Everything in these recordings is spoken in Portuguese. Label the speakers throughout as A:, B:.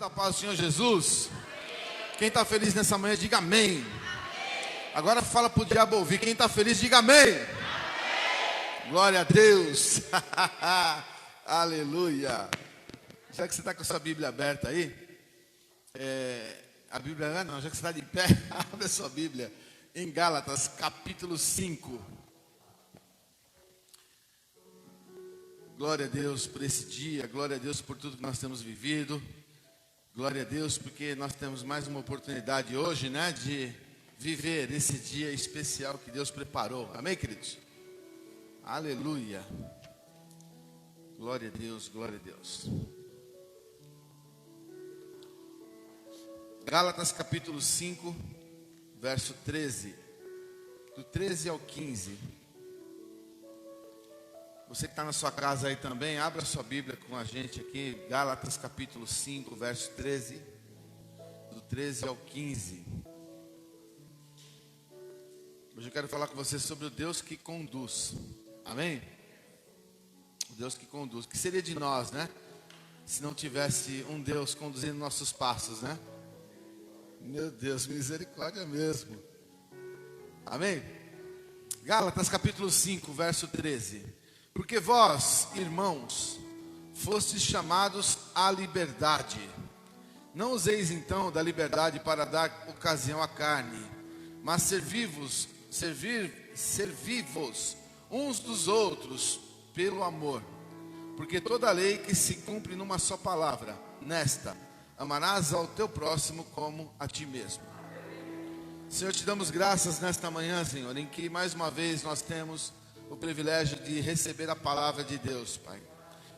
A: Da paz do Senhor Jesus. Quem está feliz nessa manhã, diga amém. Agora fala para o diabo ouvir. Quem está feliz, diga amém. Glória a Deus. Aleluia. Já que você está com a sua Bíblia aberta aí, a Bíblia não, já que você está de pé, abre a sua Bíblia em Gálatas capítulo 5. Glória a Deus por esse dia, glória a Deus por tudo que nós temos vivido. Glória a Deus porque nós temos mais uma oportunidade hoje, né, de viver esse dia especial que Deus preparou. Amém, queridos? Aleluia. Glória a Deus, glória a Deus. Gálatas capítulo 5, verso 13. Do 13 ao 15. Você que está na sua casa aí também, abra sua Bíblia com a gente aqui. Gálatas capítulo 5, verso 13. Do 13 ao 15. Hoje eu quero falar com você sobre o Deus que conduz. Amém? O Deus que conduz. O que seria de nós, né? Se não tivesse um Deus conduzindo nossos passos, né? Meu Deus, misericórdia mesmo. Amém? Gálatas capítulo 5, verso 13. Porque vós, irmãos, fostes chamados à liberdade. Não useis então da liberdade para dar ocasião à carne, mas servivos uns dos outros pelo amor. Porque toda lei que se cumpre numa só palavra, nesta: amarás ao teu próximo como a ti mesmo. Senhor, te damos graças nesta manhã, Senhor, em que mais uma vez nós temos o privilégio de receber a palavra de Deus, Pai.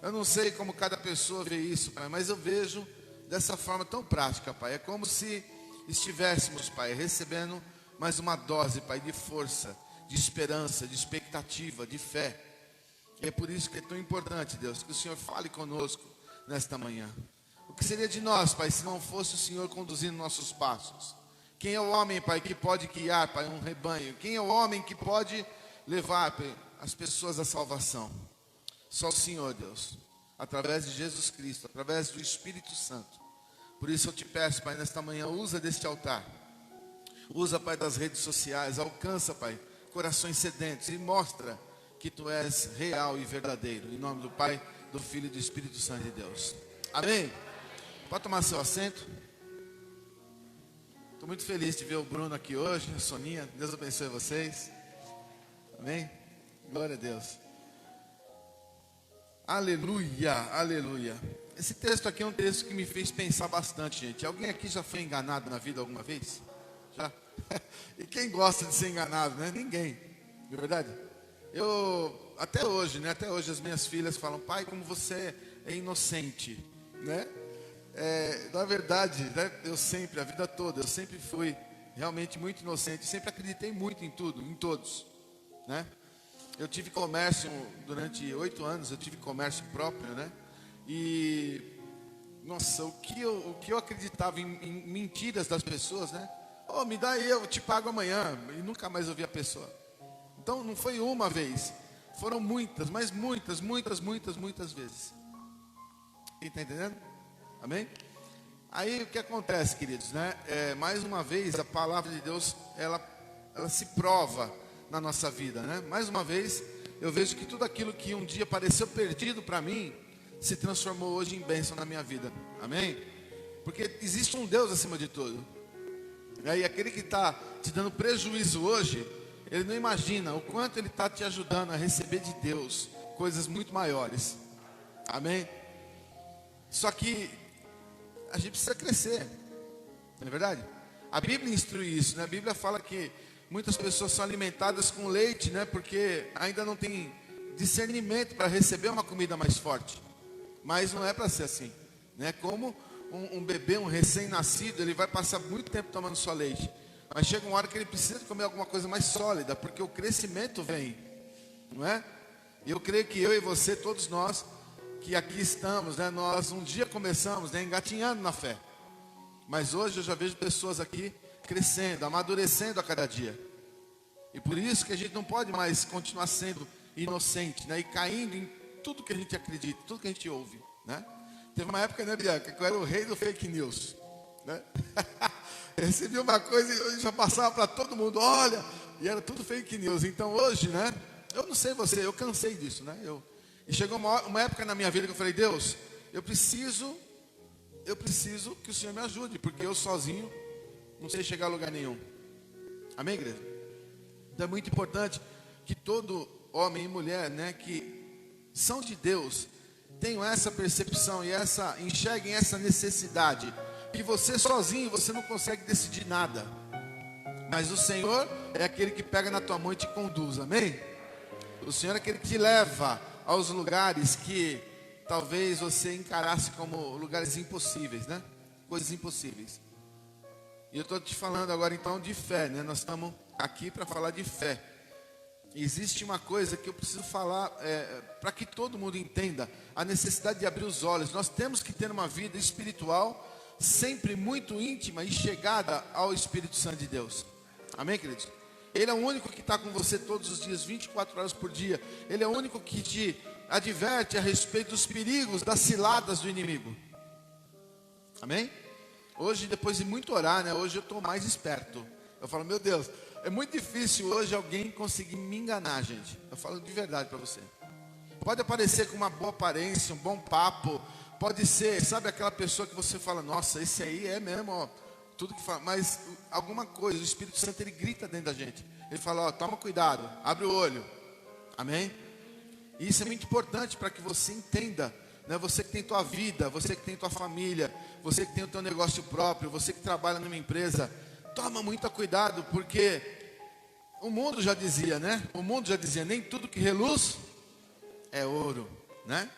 A: Eu não sei como cada pessoa vê isso, Pai, mas eu vejo dessa forma tão prática, Pai. É como se estivéssemos, Pai, recebendo mais uma dose, Pai, de força, de esperança, de expectativa, de fé. E é por isso que é tão importante, Deus, que o Senhor fale conosco nesta manhã. O que seria de nós, Pai, se não fosse o Senhor conduzindo nossos passos? Quem é o homem, Pai, que pode guiar, Pai, um rebanho? Quem é o homem que pode levar, Pai, as pessoas à salvação? Só o Senhor, Deus, através de Jesus Cristo, através do Espírito Santo. Por isso eu te peço, Pai, nesta manhã, usa deste altar, usa, Pai, das redes sociais, alcança, Pai, corações sedentos e mostra que Tu és real e verdadeiro, em nome do Pai, do Filho e do Espírito Santo de Deus. Amém? Pode tomar seu assento. Estou muito feliz de ver o Bruno aqui hoje, a Soninha. Deus abençoe vocês. Amém? Glória a Deus. Aleluia, aleluia. Esse texto aqui é um texto que me fez pensar bastante, gente. Alguém aqui já foi enganado na vida alguma vez? Já? E quem gosta de ser enganado, né? Ninguém. Não é verdade? Eu, até hoje, né? Até hoje as minhas filhas falam: pai, como você é inocente, né? Na verdade, né, a vida toda, eu sempre fui realmente muito inocente. Sempre acreditei muito em tudo, em todos, né? Eu tive comércio durante 8 anos, eu tive comércio próprio, né? E, nossa, o que eu acreditava em mentiras das pessoas, né? Oh, me dá aí, eu te pago amanhã. E nunca mais ouvi a pessoa. Então, não foi uma vez, foram muitas, mas muitas vezes. Quem está entendendo? Amém? Aí, o que acontece, queridos, né? Mais uma vez, a palavra de Deus, ela se prova na nossa vida, né? Mais uma vez, eu vejo que tudo aquilo que um dia pareceu perdido para mim, se transformou hoje em bênção na minha vida. Amém? Porque existe um Deus acima de tudo. E aquele que está te dando prejuízo hoje, ele não imagina o quanto ele está te ajudando a receber de Deus coisas muito maiores. Amém? Só que a gente precisa crescer, não é verdade? A Bíblia instrui isso, né? A Bíblia fala que muitas pessoas são alimentadas com leite, né? Porque ainda não tem discernimento para receber uma comida mais forte. Mas não é para ser assim, né? Como um bebê, um recém-nascido, ele vai passar muito tempo tomando só leite. Mas chega uma hora que ele precisa de comer alguma coisa mais sólida, porque o crescimento vem, não é? E eu creio que eu e você, todos nós que aqui estamos, né? Nós um dia começamos, né, engatinhando na fé. Mas hoje eu já vejo pessoas aqui crescendo, amadurecendo a cada dia. E por isso que a gente não pode mais continuar sendo inocente, né? E caindo em tudo que a gente acredita, tudo que a gente ouve, né? Teve uma época, né, Bianca, que eu era o rei do fake news, né? Recebi uma coisa e eu já passava para todo mundo, olha, e era tudo fake news. Então hoje, né, eu não sei você, eu cansei disso, né? E chegou uma época na minha vida que eu falei, Deus, eu preciso que o Senhor me ajude, porque eu sozinho não sei chegar a lugar nenhum. Amém, igreja? Então é muito importante que todo homem e mulher, né, que são de Deus, tenham essa percepção e enxerguem essa necessidade, que você sozinho, você não consegue decidir nada, mas o Senhor é aquele que pega na tua mão e te conduz, amém? O Senhor é aquele que te leva aos lugares que talvez você encarasse como lugares impossíveis, né? Coisas impossíveis. E eu estou te falando agora então de fé, né? Nós estamos aqui para falar de fé. Existe uma coisa que eu preciso falar para que todo mundo entenda, a necessidade de abrir os olhos. Nós temos que ter uma vida espiritual sempre muito íntima e chegada ao Espírito Santo de Deus. Amém, queridos? Ele é o único que está com você todos os dias, 24 horas por dia. Ele é o único que te adverte a respeito dos perigos, das ciladas do inimigo. Amém? Hoje, depois de muito orar, né? Hoje eu estou mais esperto. Eu falo, meu Deus, é muito difícil hoje alguém conseguir me enganar, gente. Eu falo de verdade para você. Pode aparecer com uma boa aparência, um bom papo. Pode ser, sabe, aquela pessoa que você fala, nossa, esse aí é mesmo, ó, tudo que fala. Mas alguma coisa, o Espírito Santo, ele grita dentro da gente. Ele fala, ó, toma cuidado, abre o olho. Amém? E isso é muito importante para que você entenda, né? Você que tem tua vida, você que tem tua família, você que tem o teu negócio próprio, você que trabalha numa empresa, toma muito cuidado, porque o mundo já dizia, né? O mundo já dizia, nem tudo que reluz é ouro, né?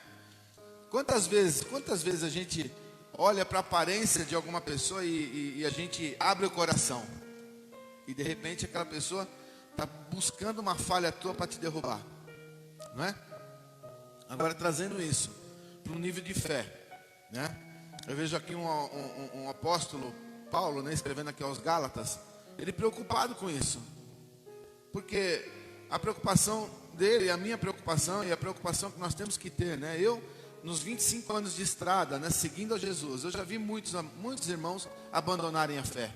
A: Quantas vezes a gente olha para a aparência de alguma pessoa e a gente abre o coração e de repente aquela pessoa está buscando uma falha tua para te derrubar, não é? Agora trazendo isso para um nível de fé, né? Eu vejo aqui um apóstolo Paulo, né, escrevendo aqui aos Gálatas, ele preocupado com isso, porque a preocupação dele, a minha preocupação e a preocupação que nós temos que ter, né? Eu, nos 25 anos de estrada, né, seguindo a Jesus, eu já vi muitos irmãos abandonarem a fé.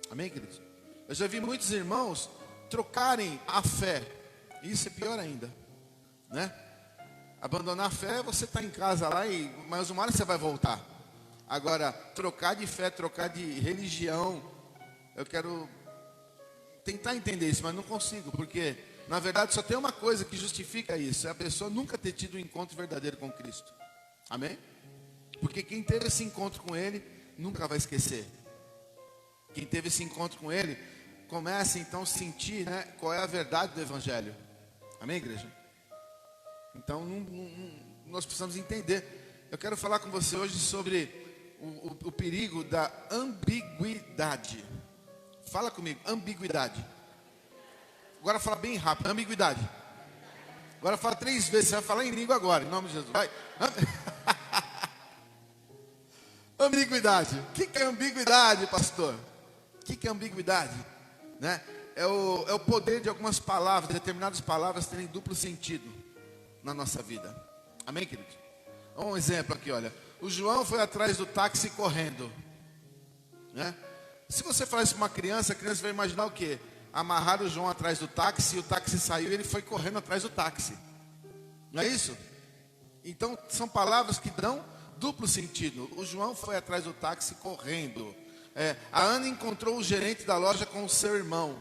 A: Amém, queridos? Eu já vi muitos irmãos trocarem a fé. Isso é pior ainda, né? Abandonar a fé, você está em casa lá, mas uma hora você vai voltar. Agora, trocar de fé, trocar de religião, eu quero tentar entender isso, mas não consigo, porque na verdade só tem uma coisa que justifica isso, é a pessoa nunca ter tido um encontro verdadeiro com Cristo. Amém? Porque quem teve esse encontro com Ele, nunca vai esquecer. Quem teve esse encontro com Ele, começa então a sentir, né, qual é a verdade do Evangelho. Amém, igreja? Então nós precisamos entender. Eu quero falar com você hoje sobre o perigo da ambiguidade. Fala comigo, ambiguidade. Agora fala bem rápido, ambiguidade. Agora fala 3 vezes, você vai falar em língua agora, em nome de Jesus. Vai. Ambiguidade. O que é ambiguidade, pastor? O que é ambiguidade? Né? É o poder de algumas palavras, determinadas palavras terem duplo sentido na nossa vida. Amém, querido? Um exemplo aqui, olha. O João foi atrás do táxi correndo, né? Se você falar isso para uma criança, a criança vai imaginar o quê? Amarrar o João atrás do táxi, o táxi saiu e ele foi correndo atrás do táxi. Não é isso? Então, são palavras que dão duplo sentido. O João foi atrás do táxi correndo. A Ana encontrou o gerente da loja com o seu irmão.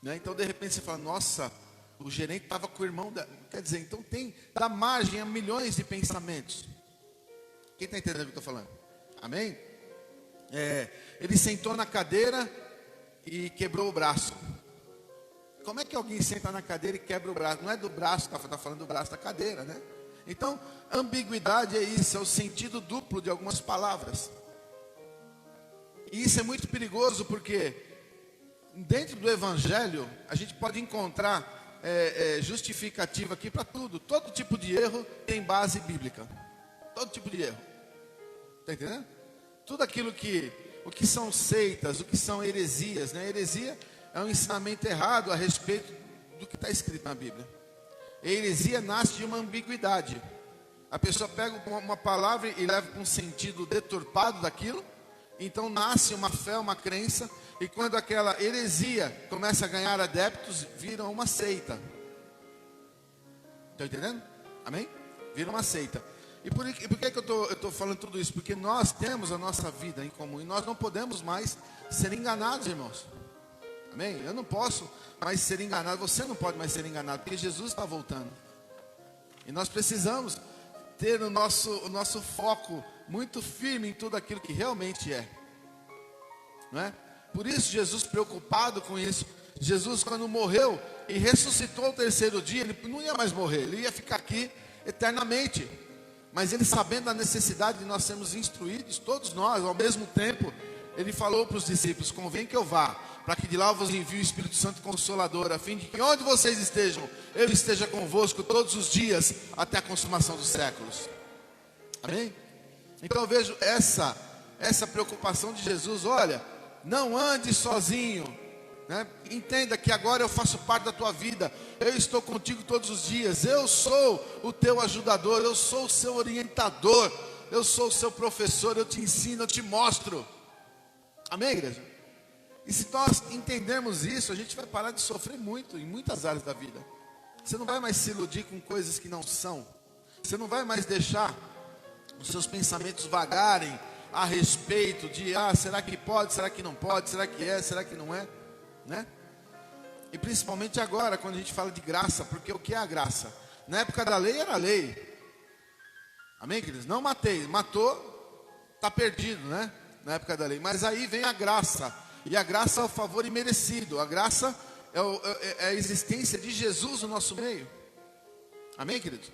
A: Né? Então, de repente, você fala, nossa, o gerente estava com o irmão da... Quer dizer, então dá margem a milhões de pensamentos. Quem está entendendo o que eu estou falando? Amém? Ele sentou na cadeira e quebrou o braço. Como é que alguém senta na cadeira e quebra o braço? Não é do braço, está falando do braço da cadeira, né? Então, ambiguidade é isso, é o sentido duplo de algumas palavras. E isso é muito perigoso porque dentro do Evangelho a gente pode encontrar justificativa aqui para tudo. Todo tipo de erro tem base bíblica. Todo tipo de erro. Está entendendo? Tudo aquilo o que são seitas, o que são heresias, né? Heresia é um ensinamento errado a respeito do que está escrito na Bíblia. A heresia nasce de uma ambiguidade. A pessoa pega uma palavra e leva para um sentido deturpado daquilo. Então nasce uma fé, uma crença. E quando aquela heresia começa a ganhar adeptos, vira uma seita. Estão entendendo? Amém? Vira uma seita. E por que eu estou falando tudo isso? Porque nós temos a nossa vida em comum. E nós não podemos mais ser enganados, irmãos. Amém? Eu não posso mais ser enganado. Você não pode mais ser enganado. Porque Jesus está voltando. E nós precisamos ter o nosso foco muito firme em tudo aquilo que realmente é. Não é? Por isso Jesus, preocupado com isso, Jesus, quando morreu e ressuscitou ao terceiro dia, ele não ia mais morrer, ele ia ficar aqui eternamente. Mas ele, sabendo da necessidade de nós sermos instruídos, todos nós, ao mesmo tempo, ele falou para os discípulos: convém que eu vá, para que de lá eu vos envie o Espírito Santo Consolador, a fim de que onde vocês estejam, eu esteja convosco todos os dias, até a consumação dos séculos. Amém? Então eu vejo essa preocupação de Jesus. Olha, não ande sozinho, né? Entenda que agora eu faço parte da tua vida, eu estou contigo todos os dias, eu sou o teu ajudador, eu sou o seu orientador, eu sou o seu professor, eu te ensino, eu te mostro. Amém, igreja? E se nós entendermos isso, a gente vai parar de sofrer muito em muitas áreas da vida. Você não vai mais se iludir com coisas que não são. Você não vai mais deixar os seus pensamentos vagarem a respeito de, será que pode, será que não pode, será que é, será que não é, né? E principalmente agora, quando a gente fala de graça, porque o que é a graça? Na época da lei era lei. Amém, queridos? Não matei, matou, está perdido, né? Na época da lei. Mas aí vem a graça. E a graça é o favor imerecido. A graça é a existência de Jesus no nosso meio. Amém, queridos?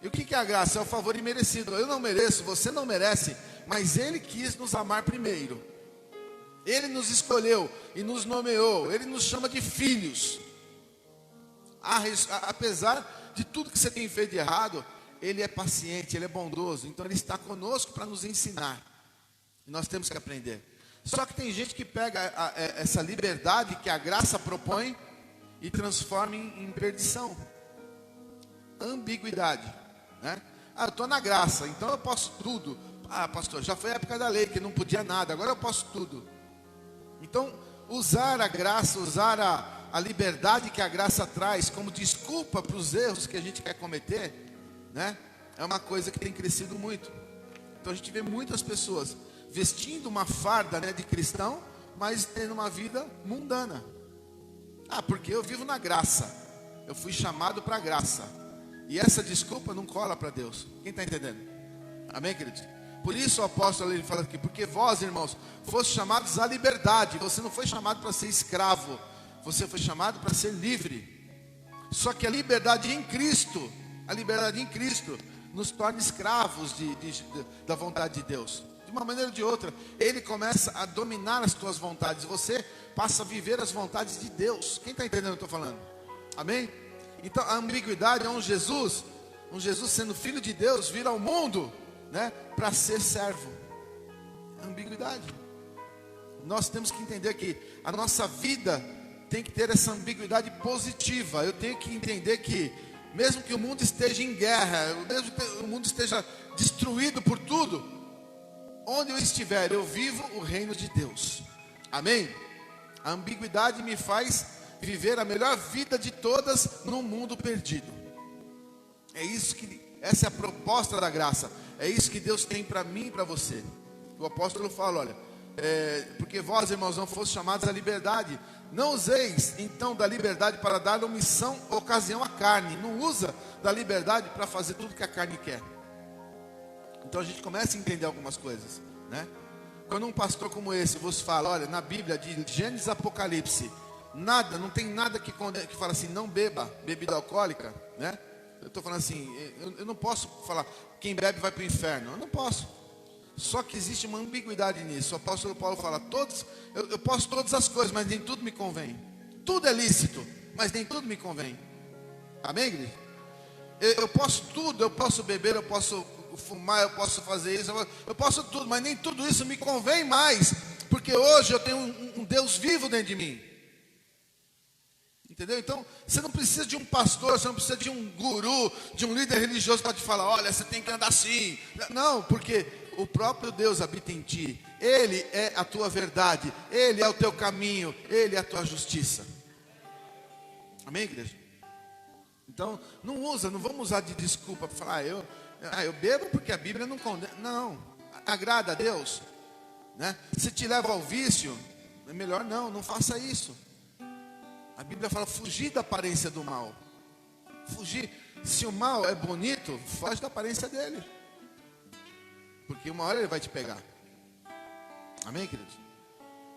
A: E o que é a graça? É o favor imerecido. Eu não mereço, você não merece, mas Ele quis nos amar primeiro. Ele nos escolheu e nos nomeou. Ele nos chama de filhos. Apesar de tudo que você tem feito de errado, Ele é paciente, Ele é bondoso. Então Ele está conosco para nos ensinar. E nós temos que aprender. Só que tem gente que pega essa liberdade que a graça propõe e transforma em perdição. Ambiguidade, né? Eu estou na graça, então eu posso tudo. Pastor, já foi a época da lei que não podia nada, agora eu posso tudo. Então, usar a graça, usar a liberdade que a graça traz como desculpa para os erros que a gente quer cometer, né? É uma coisa que tem crescido muito. Então a gente vê muitas pessoas vestindo uma farda, né, de cristão, mas tendo uma vida mundana. Porque eu vivo na graça, eu fui chamado para a graça. E essa desculpa não cola para Deus. Quem está entendendo? Amém, queridos? Por isso o apóstolo ele fala aqui: porque vós, irmãos, fostes chamados à liberdade. Você não foi chamado para ser escravo, você foi chamado para ser livre. Só que a liberdade em Cristo nos torna escravos da vontade de Deus. De uma maneira ou de outra, Ele começa a dominar as tuas vontades. Você passa a viver as vontades de Deus. Quem está entendendo o que eu estou falando? Amém? Então a ambiguidade é um Jesus sendo filho de Deus, vir ao mundo, né, para ser servo. Ambiguidade. Nós temos que entender que a nossa vida tem que ter essa ambiguidade positiva. Eu tenho que entender que mesmo que o mundo esteja em guerra, mesmo que o mundo esteja destruído por tudo, onde eu estiver, eu vivo o reino de Deus. Amém? A ambiguidade me faz viver a melhor vida de todas num mundo perdido. Essa é a proposta da graça. É isso que Deus tem para mim e para você. O apóstolo fala, olha, porque vós, irmãos, não fostes chamados à liberdade. Não useis então da liberdade para dar omissão, ocasião à carne. Não usa da liberdade para fazer tudo que a carne quer. Então a gente começa a entender algumas coisas, né? Quando um pastor como esse vos fala, olha, na Bíblia de Gênesis Apocalipse, não tem nada que fala assim, não beba bebida alcoólica, né? Eu estou falando assim, eu não posso falar, quem bebe vai para o inferno. Eu não posso. Só que existe uma ambiguidade nisso. O apóstolo Paulo fala, eu posso todas as coisas, mas nem tudo me convém. Tudo é lícito, mas nem tudo me convém. Amém, igreja? Eu posso tudo, eu posso beber, eu posso fumar, eu posso fazer isso, eu posso tudo, mas nem tudo isso me convém mais, porque hoje eu tenho um Deus vivo dentro de mim. Entendeu? Então, você não precisa de um pastor, você não precisa de um guru, de um líder religioso para te falar, olha, você tem que andar assim. Não, porque o próprio Deus habita em ti. Ele é a tua verdade, Ele é o teu caminho, Ele é a tua justiça. Amém, igreja? Então, não vamos usar de desculpa para falar, eu bebo porque a Bíblia não condena. Não, agrada a Deus, né? Se te leva ao vício, é melhor não faça isso. A Bíblia fala, fugir da aparência do mal. Fugir, se o mal é bonito, foge da aparência dele. Porque uma hora ele vai te pegar. Amém, queridos?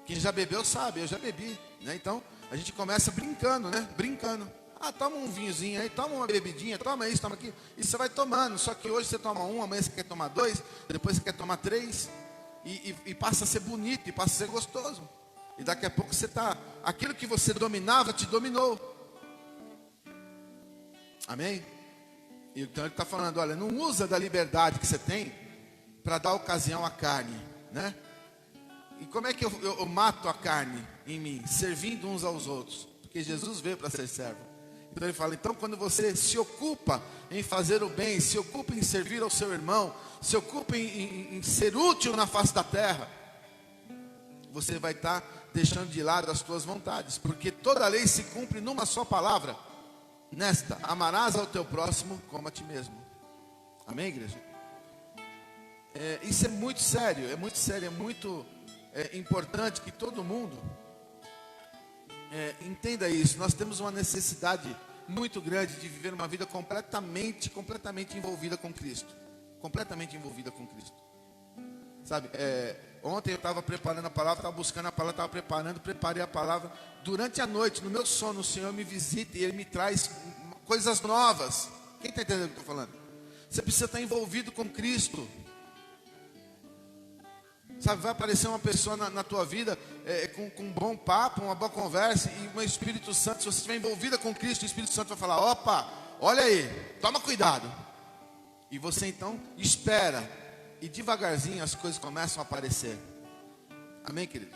A: Quem já bebeu sabe, eu já bebi, né? Então, a gente começa brincando, né? Brincando. Toma um vinhozinho aí, toma uma bebidinha, toma isso, toma aquilo. E você vai tomando, só que hoje você toma um, amanhã você quer tomar dois, depois você quer tomar três. E passa a ser bonito, e passa a ser gostoso. E daqui a pouco aquilo que você dominava, te dominou. Amém? Então ele está falando, olha, não usa da liberdade que você tem para dar ocasião à carne, né? E como é que eu mato a carne em mim? Servindo uns aos outros. Porque Jesus veio para ser servo. Então ele fala, então quando você se ocupa em fazer o bem, se ocupa em servir ao seu irmão, se ocupa em ser útil na face da terra, você vai estar deixando de lado as tuas vontades. Porque toda a lei se cumpre numa só palavra. Nesta, amarás ao teu próximo como a ti mesmo. Amém, igreja? Isso é muito sério, é muito importante que todo mundo entenda isso. Nós temos uma necessidade muito grande de viver uma vida completamente envolvida com Cristo. Completamente envolvida com Cristo. Sabe, ontem eu estava preparando a palavra, estava buscando a palavra, preparei a palavra. Durante a noite, no meu sono, o Senhor me visita e Ele me traz coisas novas. Quem está entendendo o que eu estou falando? Você precisa estar envolvido com Cristo. Sabe, vai aparecer uma pessoa na tua vida com um bom papo, uma boa conversa, e o Espírito Santo, se você estiver envolvida com Cristo, o Espírito Santo vai falar, opa, olha aí, toma cuidado. E você então espera, e devagarzinho as coisas começam a aparecer. Amém, querido?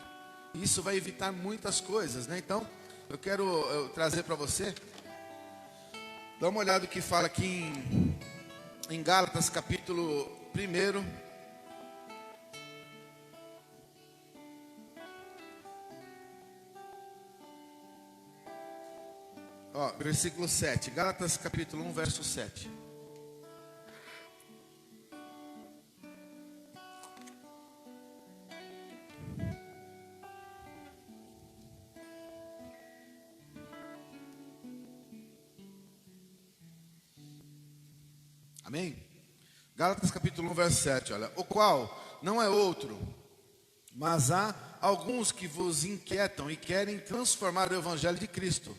A: E isso vai evitar muitas coisas, né? Então, eu quero trazer para você, dá uma olhada no que fala aqui em Gálatas capítulo 1. Versículo 7, Gálatas capítulo 1, verso 7. Amém? Gálatas capítulo 1, verso 7, olha. O qual não é outro, mas há alguns que vos inquietam e querem transformar o evangelho de Cristo.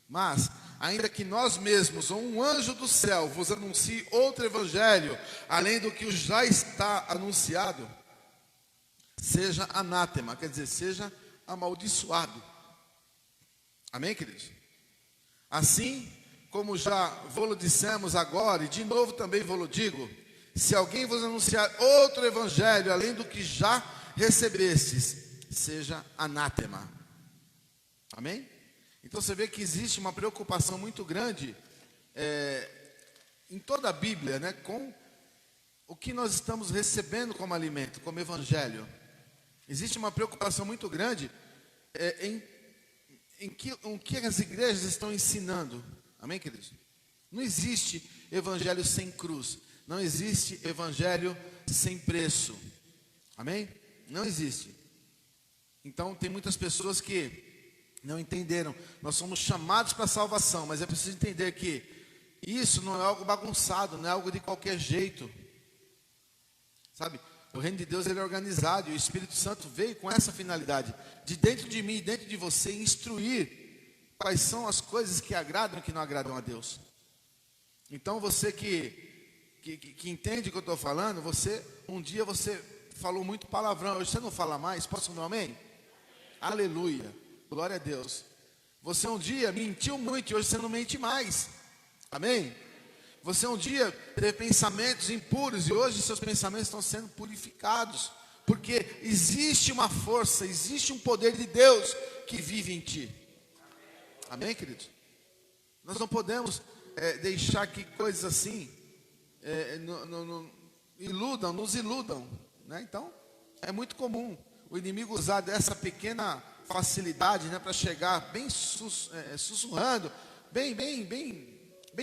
A: Mas, ainda que nós mesmos, ou um anjo do céu, vos anuncie outro evangelho, além do que já está anunciado, seja anátema, quer dizer, seja amaldiçoado. Amém, queridos? Assim, como já vos dissemos agora, e de novo também vos digo, se alguém vos anunciar outro evangelho, além do que já recebestes, seja anátema. Amém? Então você vê que existe uma preocupação muito grande em toda a Bíblia, né, com o que nós estamos recebendo como alimento, como evangelho. Existe uma preocupação muito grande em que as igrejas estão ensinando. Amém, queridos? Não existe evangelho sem cruz. Não existe evangelho sem preço. Amém? Não existe. Então tem muitas pessoas que não entenderam. Nós somos chamados para a salvação, mas é preciso entender que isso não é algo bagunçado, não é algo de qualquer jeito. Sabe? O reino de Deus ele é organizado, e o Espírito Santo veio com essa finalidade, de dentro de mim e dentro de você, instruir quais são as coisas que agradam e que não agradam a Deus. Então você que entende o que eu estou falando, um dia você falou muito palavrão, hoje você não fala mais, posso dar um amém? Aleluia. Glória a Deus. Você um dia mentiu muito e hoje você não mente mais. Amém? Você um dia teve pensamentos impuros e hoje seus pensamentos estão sendo purificados. Porque existe uma força, existe um poder de Deus que vive em ti. Amém, queridos? Nós não podemos deixar que coisas assim nos iludam, né? Então, é muito comum o inimigo usar dessa pequena facilidade, né, para chegar bem sussurrando, bem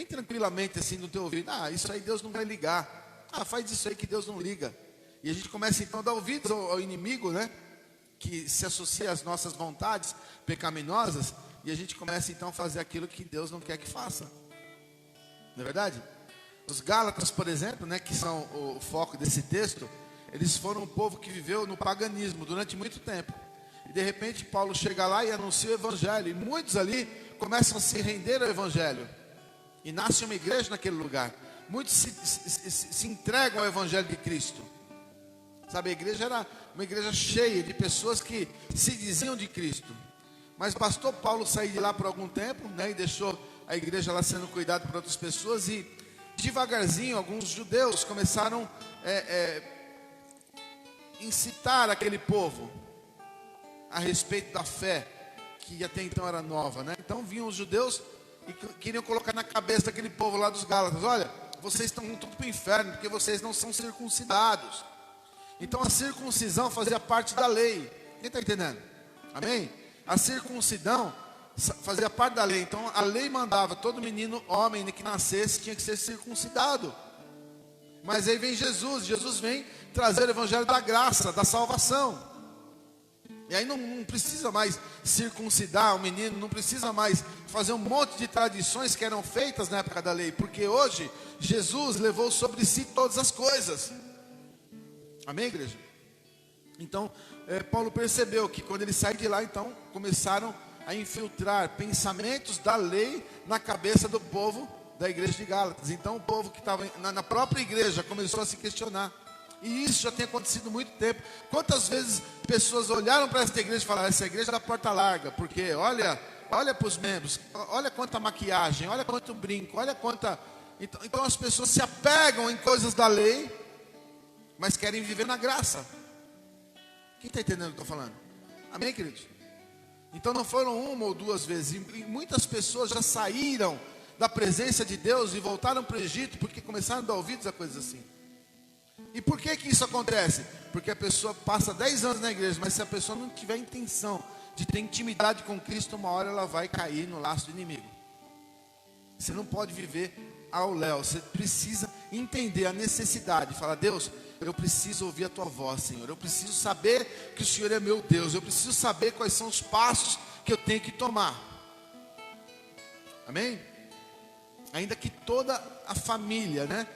A: tranquilamente assim no teu ouvido. Isso aí Deus não vai ligar. Faz isso aí que Deus não liga. E a gente começa então a dar ouvidos ao inimigo, né, que se associa às nossas vontades pecaminosas, e a gente começa então a fazer aquilo que Deus não quer que faça. Não é verdade? Os Gálatas, por exemplo, né, que são o foco desse texto, eles foram um povo que viveu no paganismo durante muito tempo. E de repente Paulo chega lá e anuncia o evangelho, e muitos ali começam a se render ao evangelho, e nasce uma igreja naquele lugar. Muitos se entregam ao evangelho de Cristo. Sabe, a igreja era uma igreja cheia de pessoas que se diziam de Cristo. Mas bastou Paulo sair de lá por algum tempo, né, e deixou a igreja lá sendo cuidada por outras pessoas, e devagarzinho alguns judeus começaram incitar aquele povo a respeito da fé, que até então era nova, né? Então vinham os judeus e queriam colocar na cabeça daquele povo lá dos Gálatas: olha, vocês estão tudo para o inferno, porque vocês não são circuncidados. Então a circuncisão fazia parte da lei. Quem está entendendo? Amém? A circuncisão fazia parte da lei. Então a lei mandava todo menino, homem que nascesse, tinha que ser circuncidado. Mas aí vem Jesus vem trazer o evangelho da graça, da salvação. E aí não precisa mais circuncidar o menino, não precisa mais fazer um monte de tradições que eram feitas na época da lei, porque hoje Jesus levou sobre si todas as coisas. Amém, igreja? Então, Paulo percebeu que quando ele sai de lá, então, começaram a infiltrar pensamentos da lei na cabeça do povo da igreja de Gálatas. Então, o povo que estava na própria igreja começou a se questionar. E isso já tem acontecido há muito tempo. Quantas vezes pessoas olharam para essa igreja e falaram: essa igreja é da porta larga, porque olha para os membros, olha quanta maquiagem, olha quanto brinco, olha quanta... Então as pessoas se apegam em coisas da lei, mas querem viver na graça. Quem está entendendo o que eu estou falando? Amém, queridos? Então não foram uma ou duas vezes, e muitas pessoas já saíram da presença de Deus e voltaram para o Egito, porque começaram a dar ouvidos a coisas assim. E por que isso acontece? Porque a pessoa passa 10 anos na igreja, mas se a pessoa não tiver intenção de ter intimidade com Cristo, uma hora ela vai cair no laço do inimigo. Você não pode viver ao léu, você precisa entender a necessidade, falar: Deus, eu preciso ouvir a tua voz, Senhor, eu preciso saber que o Senhor é meu Deus, eu preciso saber quais são os passos que eu tenho que tomar. Amém? Ainda que toda a família, né,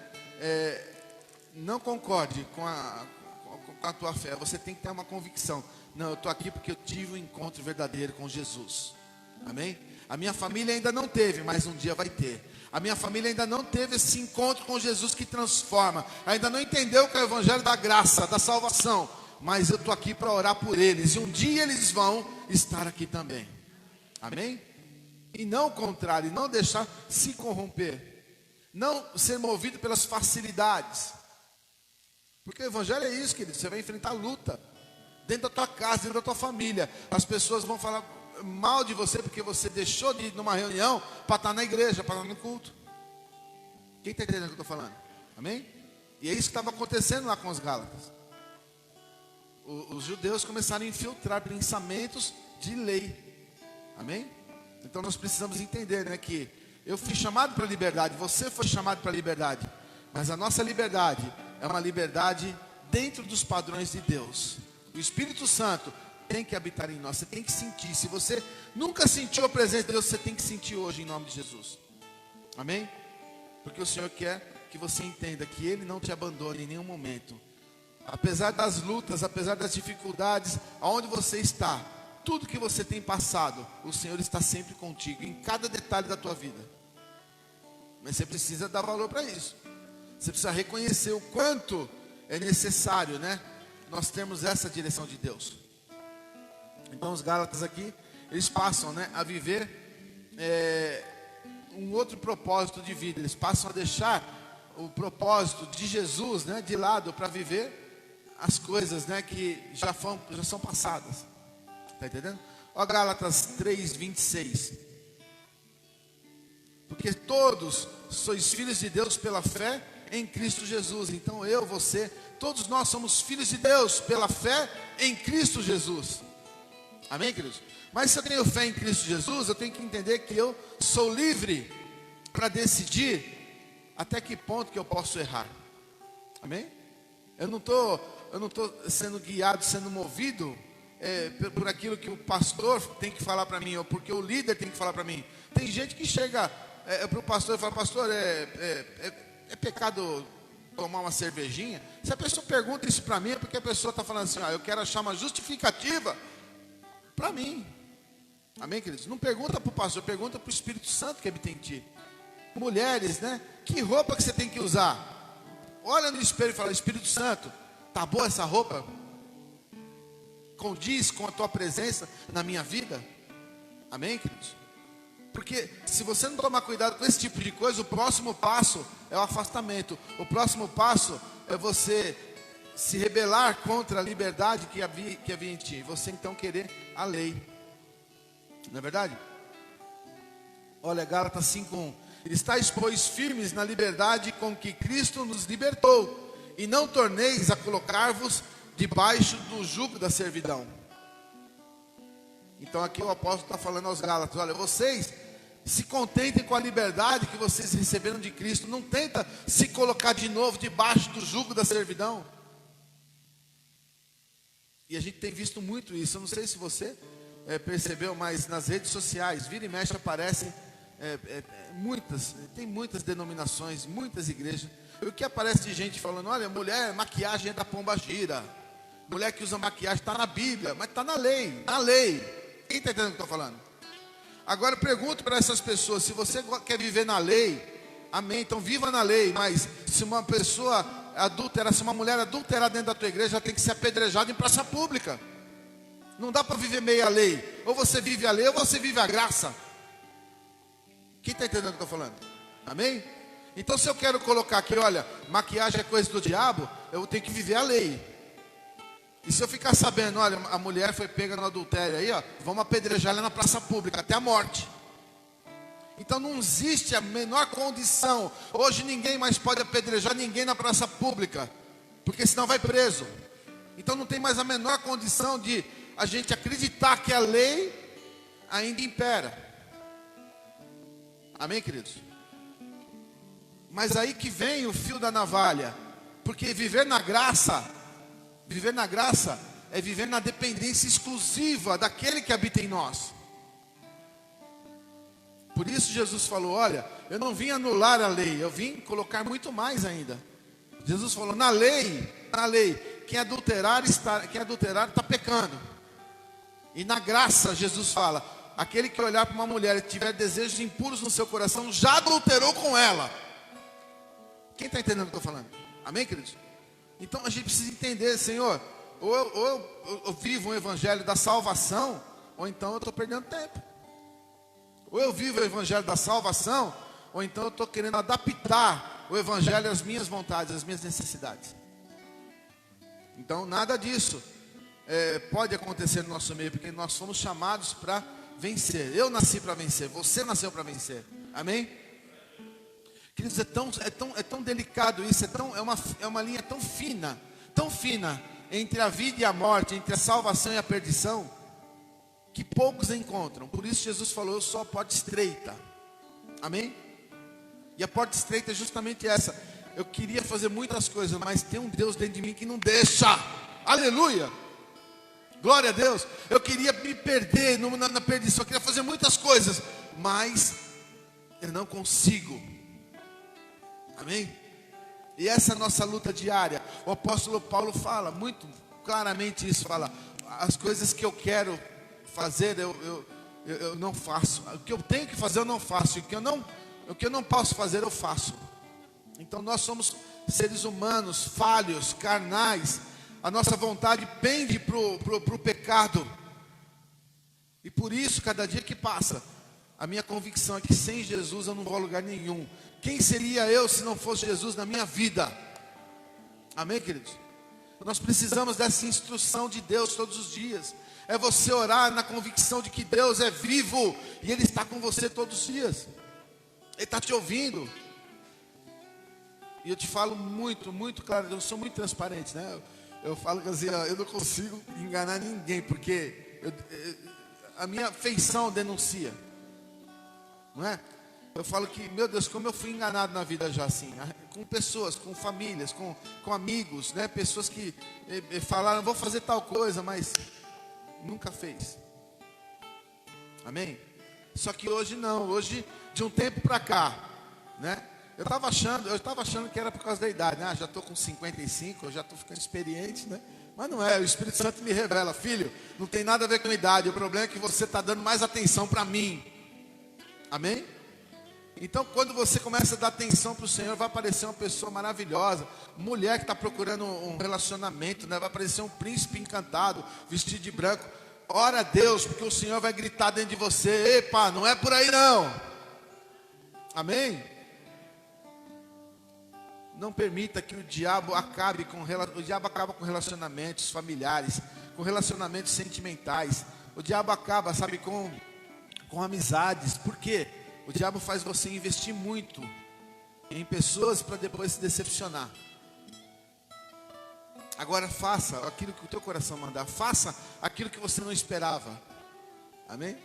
A: não concorde com a tua fé, você tem que ter uma convicção: não, eu estou aqui porque eu tive um encontro verdadeiro com Jesus. Amém? A minha família ainda não teve, mas um dia vai ter. A minha família ainda não teve esse encontro com Jesus que transforma, ainda não entendeu que é o evangelho da graça, da salvação, mas eu estou aqui para orar por eles, e um dia eles vão estar aqui também. Amém? E não o contrário, não deixar se corromper, não ser movido pelas facilidades, porque o evangelho é isso, querido. Você vai enfrentar luta dentro da tua casa, dentro da tua família. As pessoas vão falar mal de você porque você deixou de ir numa reunião para estar na igreja, para estar no culto. Quem está entendendo o que eu estou falando? Amém? E é isso que estava acontecendo lá com os Gálatas. Os judeus começaram a infiltrar pensamentos de lei. Amém? Então nós precisamos entender, né, que eu fui chamado para a liberdade, você foi chamado para a liberdade, mas a nossa liberdade é uma liberdade dentro dos padrões de Deus. O Espírito Santo tem que habitar em nós, você tem que sentir. Se você nunca sentiu a presença de Deus, você tem que sentir hoje, em nome de Jesus. Amém? Porque o Senhor quer que você entenda que Ele não te abandona em nenhum momento. Apesar das lutas, apesar das dificuldades, aonde você está, tudo que você tem passado, o Senhor está sempre contigo, em cada detalhe da tua vida. Mas você precisa dar valor para isso. Você precisa reconhecer o quanto é necessário, né, nós temos essa direção de Deus. Então os Gálatas aqui, eles passam, né, a viver um outro propósito de vida. Eles passam a deixar o propósito de Jesus, né, de lado, para viver as coisas, né, que já são passadas. Está entendendo? Ó, Gálatas 3:26. Porque todos sois filhos de Deus pela fé em Cristo Jesus. Então eu, você, todos nós somos filhos de Deus pela fé em Cristo Jesus. Amém, queridos? Mas se eu tenho fé em Cristo Jesus, eu tenho que entender que eu sou livre para decidir até que ponto que eu posso errar. Amém? Eu não tô sendo guiado, sendo movido por aquilo que o pastor tem que falar para mim, ou porque o líder tem que falar para mim. Tem gente que chega para o pastor e fala: pastor, é pecado tomar uma cervejinha? Se a pessoa pergunta isso para mim, é porque a pessoa está falando assim: eu quero achar uma justificativa para mim. Amém, queridos? Não pergunta para o pastor, pergunta para o Espírito Santo que habita em ti. Mulheres, né? Que roupa que você tem que usar? Olha no espelho e fala: Espírito Santo, tá boa essa roupa? Condiz com a tua presença na minha vida? Amém, queridos? Porque se você não tomar cuidado com esse tipo de coisa, o próximo passo é o afastamento. O próximo passo é você se rebelar contra a liberdade que havia em ti. Você então querer a lei. Não é verdade? Olha, Gálatas 5:1. Estais, pois, firmes na liberdade com que Cristo nos libertou, e não torneis a colocar-vos debaixo do jugo da servidão. Então aqui o apóstolo está falando aos Gálatas: olha, vocês se contentem com a liberdade que vocês receberam de Cristo. Não tenta se colocar de novo debaixo do jugo da servidão. E a gente tem visto muito isso. Eu não sei se você percebeu, mas nas redes sociais, vira e mexe, aparecem tem muitas denominações, muitas igrejas. O que aparece de gente falando: olha, mulher, maquiagem é da pomba gira. Mulher que usa maquiagem está na Bíblia, mas está na lei. Na lei. Quem está entendendo o que eu estou falando? Agora eu pergunto para essas pessoas: se você quer viver na lei, amém, então viva na lei. Mas se uma pessoa adúltera, se uma mulher adulterar dentro da tua igreja, ela tem que ser apedrejada em praça pública. Não dá para viver meia lei. Ou você vive a lei ou você vive a graça. Quem está entendendo o que eu estou falando? Amém? Então se eu quero colocar aqui: olha, maquiagem é coisa do diabo, eu tenho que viver a lei. E se eu ficar sabendo: olha, a mulher foi pega no adultério aí, vamos apedrejar ela na praça pública até a morte. Então não existe a menor condição. Hoje ninguém mais pode apedrejar ninguém na praça pública, porque senão vai preso. Então não tem mais a menor condição de a gente acreditar que a lei ainda impera. Amém, queridos? Mas aí que vem o fio da navalha. Porque viver na graça é viver na dependência exclusiva daquele que habita em nós. Por isso Jesus falou: olha, eu não vim anular a lei, eu vim colocar muito mais ainda. Jesus falou: na lei, quem adulterar está pecando. E na graça, Jesus fala: aquele que olhar para uma mulher e tiver desejos impuros no seu coração, já adulterou com ela. Quem está entendendo o que eu estou falando? Amém, queridos? Então a gente precisa entender: Senhor, ou eu vivo um evangelho da salvação, ou então eu estou perdendo tempo. Ou eu vivo o evangelho da salvação, ou então eu estou querendo adaptar o evangelho às minhas vontades, às minhas necessidades. Então nada disso pode acontecer no nosso meio, porque nós fomos chamados para vencer. Eu nasci para vencer, você nasceu para vencer. Amém? Queridos, é tão delicado isso, é uma linha tão fina entre a vida e a morte, entre a salvação e a perdição, que poucos encontram. Por isso Jesus falou: eu sou a porta estreita. Amém? E a porta estreita é justamente essa. Eu queria fazer muitas coisas, mas tem um Deus dentro de mim que não deixa. Aleluia! Glória a Deus. Eu queria me perder na perdição, eu queria fazer muitas coisas, mas eu não consigo. Amém? E essa é a nossa luta diária. O apóstolo Paulo fala muito claramente isso. Fala: as coisas que eu quero fazer, eu não faço. O que eu tenho que fazer, eu não faço. O que eu não posso fazer, eu faço. Então nós somos seres humanos, falhos, carnais. A nossa vontade pende para o pecado. E por isso, cada dia que passa, a minha convicção é que sem Jesus eu não vou a lugar nenhum. Quem seria eu se não fosse Jesus na minha vida? Amém, queridos? Nós precisamos dessa instrução de Deus todos os dias. É você orar na convicção de que Deus é vivo e Ele está com você todos os dias. Ele está te ouvindo. E eu te falo muito, muito claro, eu sou muito transparente, né? Eu falo que assim, eu não consigo enganar ninguém, porque a minha feição denuncia, não é? Eu falo que, meu Deus, como eu fui enganado na vida já assim, com pessoas, com famílias, com amigos, né? Pessoas que falaram, vou fazer tal coisa, mas nunca fez. Amém? Só que hoje não, hoje de um tempo para cá, né? Eu estava achando que era por causa da idade, né? Já estou com 55, eu já estou ficando experiente, né? Mas não é, o Espírito Santo me revela, filho, não tem nada a ver com a idade, o problema é que você está dando mais atenção para mim. Amém? Então, quando você começa a dar atenção para o Senhor, vai aparecer uma pessoa maravilhosa, mulher que está procurando um relacionamento, né? Vai aparecer um príncipe encantado, vestido de branco. Ora a Deus, porque o Senhor vai gritar dentro de você, epa, não é por aí não. Amém? Não permita que o diabo acabe com relacionamentos familiares, com relacionamentos sentimentais. O diabo acaba, sabe, com amizades. Por quê? O diabo faz você investir muito em pessoas para depois se decepcionar. Agora faça aquilo que o teu coração mandar. Faça aquilo que você não esperava. Amém?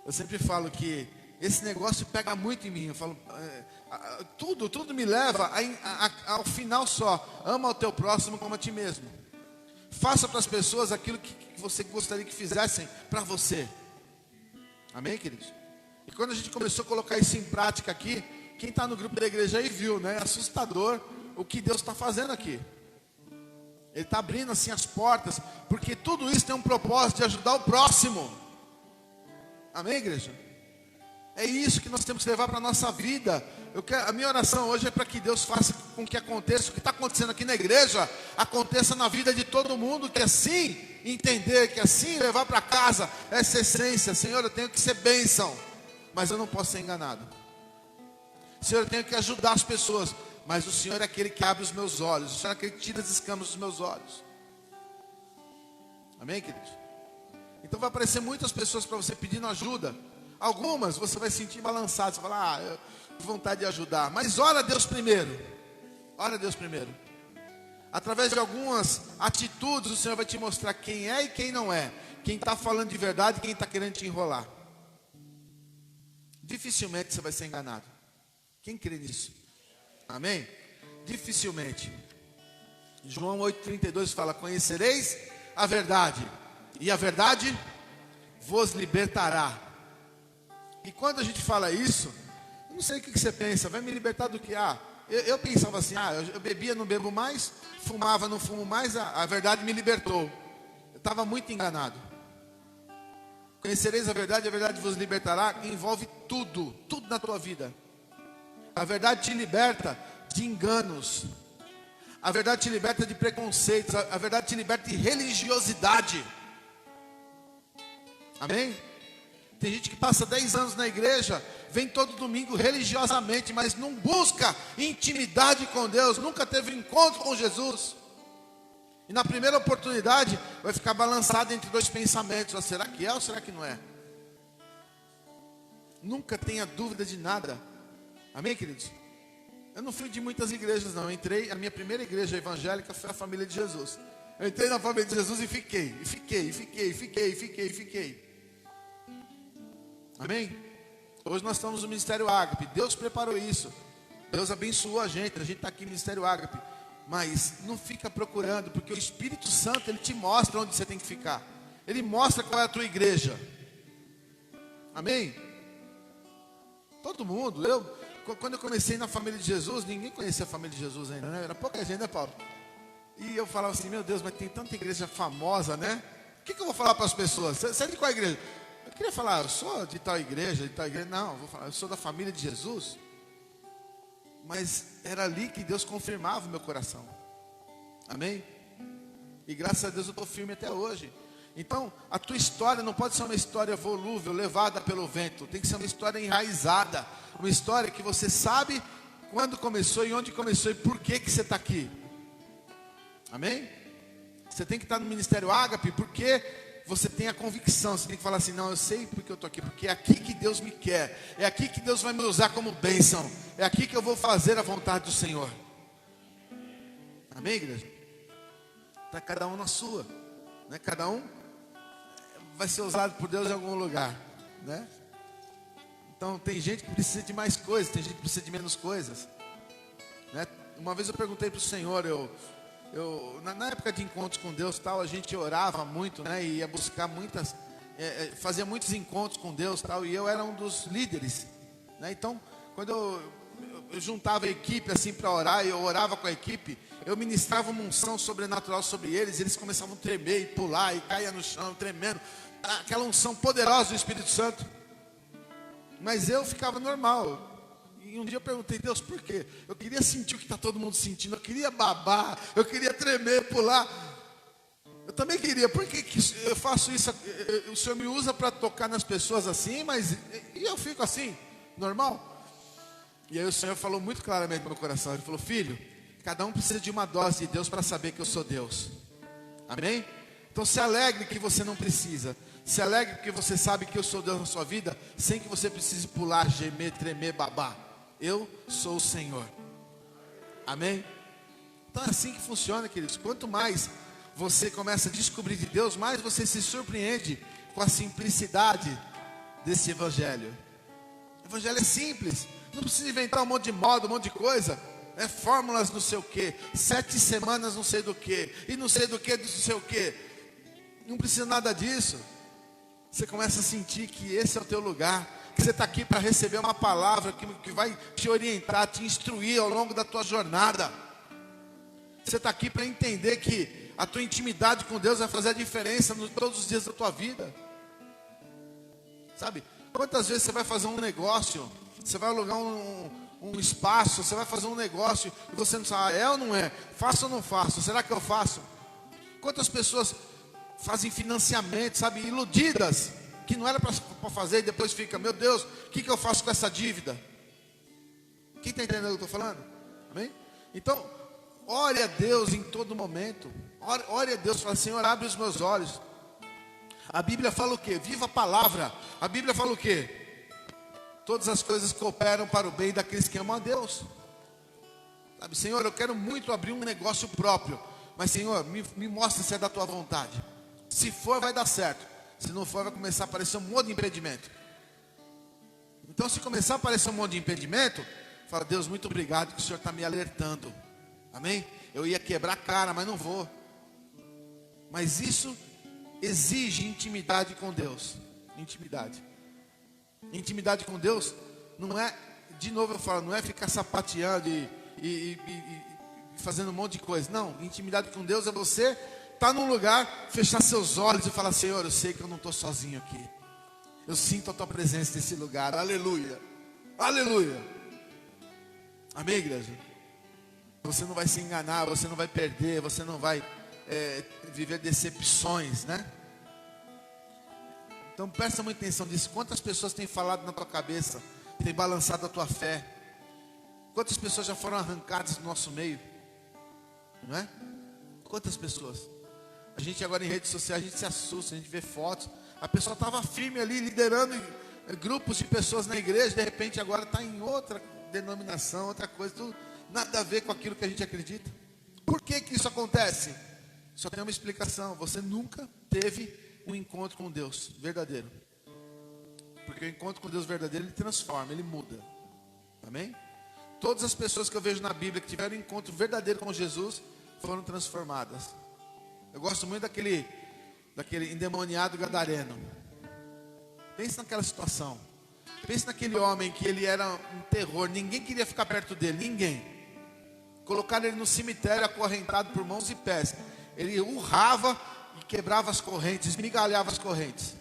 A: Eu sempre falo que esse negócio pega muito em mim. Eu falo, tudo me leva ao final só. Ama o teu próximo como a ti mesmo. Faça para as pessoas aquilo que você gostaria que fizessem para você. Amém, queridos? E quando a gente começou a colocar isso em prática aqui, quem está no grupo da igreja aí viu, né? É assustador o que Deus está fazendo aqui. Ele está abrindo assim as portas, porque tudo isso tem um propósito de ajudar o próximo. Amém, igreja? É isso que nós temos que levar para a nossa vida. A minha oração hoje é para que Deus faça com que aconteça o que está acontecendo aqui na igreja, aconteça na vida de todo mundo, que assim entender, que assim levar para casa essa essência. Senhor, eu tenho que ser bênção, mas eu não posso ser enganado. Senhor, eu tenho que ajudar as pessoas, mas o Senhor é aquele que abre os meus olhos, o Senhor é aquele que tira as escamas dos meus olhos. Amém, queridos? Então vai aparecer muitas pessoas para você pedindo ajuda. Algumas você vai sentir balançado, você vai falar, eu tenho vontade de ajudar, mas ora a Deus primeiro. Ora a Deus primeiro. Através de algumas atitudes o Senhor vai te mostrar quem é e quem não é, quem está falando de verdade e quem está querendo te enrolar. Dificilmente você vai ser enganado. Quem crê nisso? Amém? Dificilmente. João 8,32 fala, conhecereis a verdade, e a verdade vos libertará. E quando a gente fala isso, eu não sei o que você pensa, vai me libertar do que? Eu pensava assim, eu bebia, não bebo mais, fumava, não fumo mais, a verdade me libertou. Eu estava muito enganado. Conhecereis a verdade vos libertará, envolve tudo na tua vida. A verdade te liberta de enganos. A verdade te liberta de preconceitos. A verdade te liberta de religiosidade. Amém? Tem gente que passa 10 anos na igreja, vem todo domingo religiosamente, mas não busca intimidade com Deus, nunca teve encontro com Jesus. E na primeira oportunidade vai ficar balançado entre dois pensamentos, será que é ou será que não é? Nunca tenha dúvida de nada. Amém, queridos? Eu não fui de muitas igrejas não, a minha primeira igreja evangélica foi a Família de Jesus. Eu entrei na Família de Jesus e fiquei. Amém? Hoje nós estamos no Ministério Ágape. Deus preparou isso. Deus abençoou a gente está aqui no Ministério Ágape. Mas não fica procurando, porque o Espírito Santo, ele te mostra onde você tem que ficar. Ele mostra qual é a tua igreja. Amém? Todo mundo. Quando eu comecei na Família de Jesus, ninguém conhecia a Família de Jesus ainda, né? Era pouca gente, né, Paulo? E eu falava assim, meu Deus, mas tem tanta igreja famosa, né? O que eu vou falar para as pessoas? Você é de qual igreja? Eu queria falar, eu sou de tal igreja. Não, eu vou falar, eu sou da Família de Jesus. Mas era ali que Deus confirmava o meu coração. Amém? E graças a Deus eu estou firme até hoje. Então, a tua história não pode ser uma história volúvel, levada pelo vento. Tem que ser uma história enraizada. Uma história que você sabe quando começou e onde começou e por que você está aqui. Amém? Você tem que estar no Ministério Ágape porque você tenha convicção, você tem que falar assim, não, eu sei porque eu estou aqui, porque é aqui que Deus me quer, é aqui que Deus vai me usar como bênção, é aqui que eu vou fazer a vontade do Senhor. Amém, igreja? Está cada um na sua, né? Cada um vai ser usado por Deus em algum lugar, né? Então tem gente que precisa de mais coisas, tem gente que precisa de menos coisas, né? Uma vez eu perguntei para o Senhor, na época de encontros com Deus tal, a gente orava muito, né? E ia buscar fazia muitos encontros com Deus tal, e eu era um dos líderes, né? Então, quando eu juntava a equipe assim para orar, eu orava com a equipe, eu ministrava uma unção sobrenatural sobre eles, eles começavam a tremer e pular e cair no chão, tremendo, aquela unção poderosa do Espírito Santo. Mas eu ficava normal. E um dia eu perguntei, Deus, por quê? Eu queria sentir o que está todo mundo sentindo, eu queria babar, eu queria tremer, pular. Eu também queria, por que eu faço isso? O Senhor me usa para tocar nas pessoas assim, mas e eu fico assim, normal? E aí o Senhor falou muito claramente no meu coração, Ele falou, filho, cada um precisa de uma dose de Deus para saber que eu sou Deus. Amém? Então se alegre que você não precisa. Se alegre porque você sabe que eu sou Deus na sua vida, sem que você precise pular, gemer, tremer, babar. Eu sou o Senhor. Amém? Então é assim que funciona, queridos. Quanto mais você começa a descobrir de Deus, mais você se surpreende com a simplicidade desse evangelho. O evangelho é simples. Não precisa inventar um monte de moda, um monte de coisa. Fórmulas não sei o que, 7 semanas não sei do que, e não sei do que, não sei o que. Não precisa nada disso. Você começa a sentir que esse é o teu lugar, que você está aqui para receber uma palavra que vai te orientar, te instruir ao longo da tua jornada. Você está aqui para entender que a tua intimidade com Deus vai fazer a diferença todos os dias da tua vida. Sabe, quantas vezes você vai fazer um negócio, você vai alugar um espaço, você vai fazer um negócio e você não sabe, é ou não é? Faço ou não faço? Será que eu faço? Quantas pessoas fazem financiamento, sabe, iludidas, que não era para fazer e depois fica, meu Deus, o que eu faço com essa dívida? Quem está entendendo o que eu estou falando? Amém? Então, ore a Deus em todo momento, ore a Deus, fala, Senhor, abre os meus olhos. A Bíblia fala o quê? Viva a palavra. A Bíblia fala o quê? Todas as coisas cooperam para o bem daqueles que amam a Deus. Sabe, Senhor, eu quero muito abrir um negócio próprio, mas Senhor, me mostra se é da tua vontade. Se for, vai dar certo. Se não for, vai começar a aparecer um monte de impedimento. Então, se começar a aparecer um monte de impedimento, fala, Deus, muito obrigado que o Senhor está me alertando. Amém? Eu ia quebrar a cara, mas não vou. Mas isso exige intimidade com Deus. Intimidade. Intimidade com Deus não é, de novo eu falo, não é ficar sapateando e fazendo um monte de coisa. Não, intimidade com Deus é você estar num lugar, fechar seus olhos e falar, Senhor, eu sei que eu não estou sozinho aqui. Eu sinto a tua presença nesse lugar. Aleluia. Aleluia. Amém, igreja? Você não vai se enganar, você não vai perder, você não vai viver decepções, né? Então presta muita atenção nisso. Quantas pessoas têm falado na tua cabeça, têm balançado a tua fé? Quantas pessoas já foram arrancadas do nosso meio? Não é? Quantas pessoas? A gente agora em redes sociais, a gente se assusta, a gente vê fotos. A pessoa estava firme ali, liderando grupos de pessoas na igreja, de repente agora está em outra denominação, outra coisa, tudo, nada a ver com aquilo que a gente acredita. Por que isso acontece? Só tem uma explicação. Você nunca teve um encontro com Deus verdadeiro. Porque o encontro com Deus verdadeiro, ele transforma, ele muda. Amém? Todas as pessoas que eu vejo na Bíblia que tiveram um encontro verdadeiro com Jesus foram transformadas. Eu gosto muito daquele endemoniado gadareno. Pense naquela situação. Pense naquele homem que ele era um terror. Ninguém queria ficar perto dele, ninguém. Colocaram ele no cemitério acorrentado por mãos e pés. Ele urrava e quebrava as correntes, esmigalhava as correntes.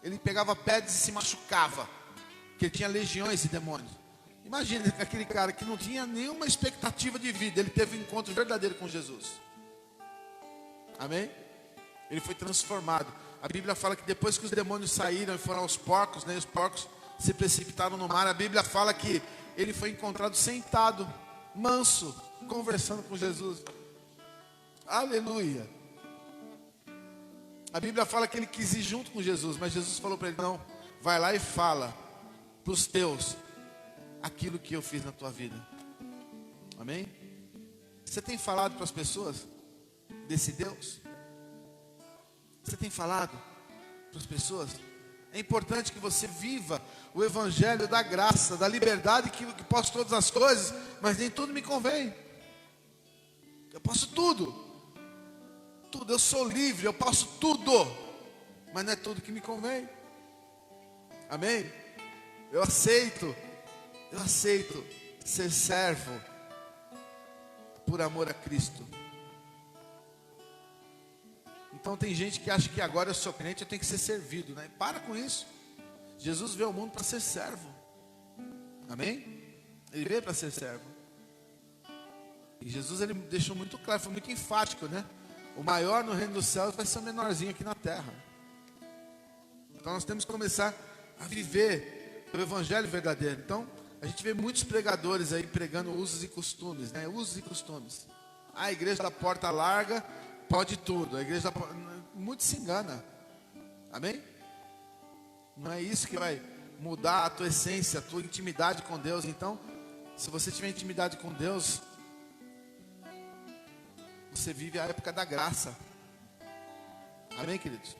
A: Ele pegava pedras e se machucava, porque tinha legiões de demônios. Imagina aquele cara que não tinha nenhuma expectativa de vida, ele teve um encontro verdadeiro com Jesus. Amém? Ele foi transformado. A Bíblia fala que depois que os demônios saíram e foram aos porcos, né, os porcos se precipitaram no mar. A Bíblia fala que ele foi encontrado sentado, manso, conversando com Jesus. Aleluia. A Bíblia fala que ele quis ir junto com Jesus, mas Jesus falou para ele: não, vai lá e fala para os teus aquilo que eu fiz na tua vida. Amém? Você tem falado para as pessoas desse Deus? Você tem falado para as pessoas? É importante que você viva o evangelho da graça, da liberdade, que posso todas as coisas, mas nem tudo me convém. Eu posso tudo. Eu sou livre, eu posso tudo, mas não é tudo que me convém. Amém? Eu aceito ser servo por amor a Cristo. Então tem gente que acha que agora eu sou crente, eu tenho que ser servido, né? Para com isso. Jesus veio ao mundo para ser servo. Amém? Ele veio para ser servo. E Jesus, ele deixou muito claro, foi muito enfático, né? O maior no reino dos céus vai ser o menorzinho aqui na terra. Então nós temos que começar a viver o evangelho verdadeiro. Então a gente vê muitos pregadores aí pregando usos e costumes, né? Usos e costumes. A igreja da porta larga pode tudo. A igreja da... muito se engana. Amém? Não é isso que vai mudar a tua essência, a tua intimidade com Deus. Então, se você tiver intimidade com Deus, você vive a época da graça. Amém, queridos?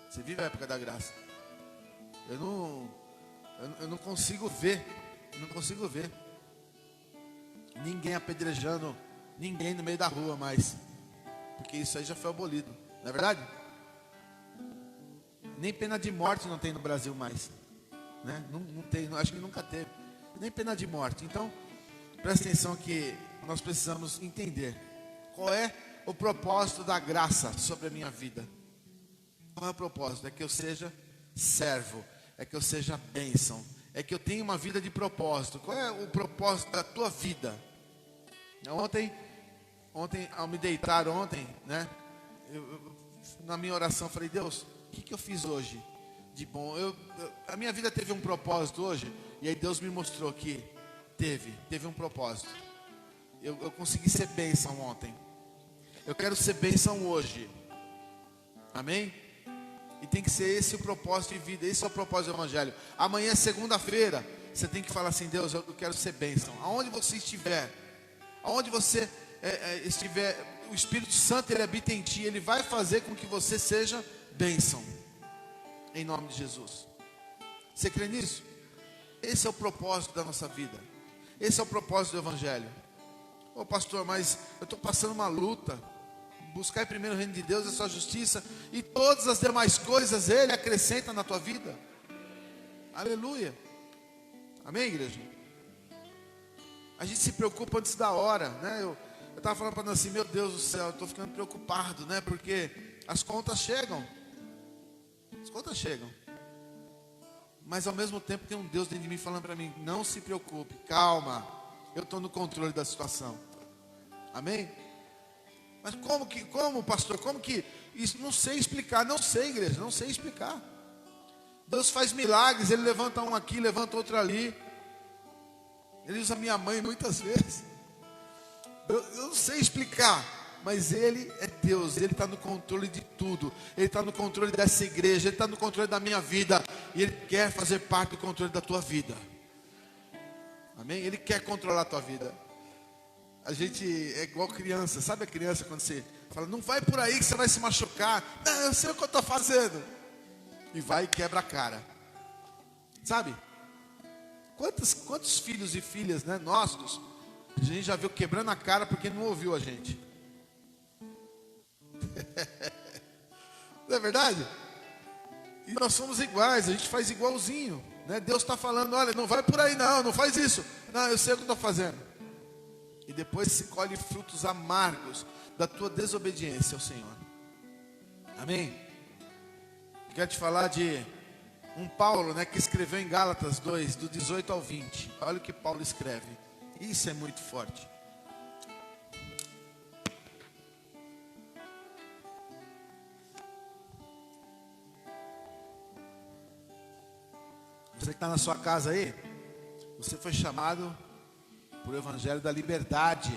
A: Você vive a época da graça. Eu não consigo ver. Não consigo ver ninguém apedrejando ninguém no meio da rua mais. Porque isso aí já foi abolido. Não é verdade? Nem pena de morte não tem no Brasil mais, né? Não tem, acho que nunca teve. Nem pena de morte. Então, presta atenção que nós precisamos entender qual é o propósito da graça sobre a minha vida. Qual é o propósito? É que eu seja servo, é que eu seja bênção, é que eu tenha uma vida de propósito. Qual é o propósito da tua vida? Ontem ao me deitar ontem, né? Na minha oração falei: Deus, o que eu fiz hoje de bom? A minha vida teve um propósito hoje. E aí Deus me mostrou que teve um propósito. Eu consegui ser bênção ontem. Eu quero ser bênção hoje. Amém? E tem que ser esse o propósito de vida. Esse é o propósito do evangelho. Amanhã é segunda-feira. Você tem que falar assim: Deus, eu quero ser bênção. Aonde você estiver, aonde você estiver, o Espírito Santo, ele habita em ti. Ele vai fazer com que você seja bênção, em nome de Jesus. Você crê nisso? Esse é o propósito da nossa vida. Esse é o propósito do evangelho. Ô pastor, mas eu estou passando uma luta. Buscar em primeiro o reino de Deus, a sua justiça, e todas as demais coisas ele acrescenta na tua vida. Aleluia. Amém, igreja? A gente se preocupa antes da hora, né? Eu estava falando para nós assim: meu Deus do céu, eu estou ficando preocupado, né? Porque as contas chegam. As contas chegam. Mas ao mesmo tempo tem um Deus dentro de mim falando para mim: não se preocupe, calma, eu estou no controle da situação. Amém? Mas como pastor, como que isso? Não sei explicar, não sei, igreja, não sei explicar. Deus faz milagres, ele levanta um aqui, levanta outro ali. Ele usa minha mãe muitas vezes. Eu não sei explicar, mas ele é Deus, ele está no controle de tudo. Ele está no controle dessa igreja, ele está no controle da minha vida. E ele quer fazer parte do controle da tua vida. Amém? Ele quer controlar a tua vida. A gente é igual criança. Sabe a criança quando você fala: não vai por aí que você vai se machucar. Não, eu sei o que eu estou fazendo. E vai e quebra a cara. Sabe? Quantos filhos e filhas, né, nossos, a gente já viu quebrando a cara porque não ouviu a gente. Não é verdade? E nós somos iguais, a gente faz igualzinho, né? Deus está falando: olha, não vai por aí não faz isso. Não, eu sei o que eu estou fazendo. E depois se colhe frutos amargos da tua desobediência ao Senhor. Amém? Quero te falar de um Paulo, né, que escreveu em Gálatas 2, do 18 ao 20. Olha o que Paulo escreve. Isso é muito forte. Você que está na sua casa aí, você foi chamado por o evangelho da liberdade,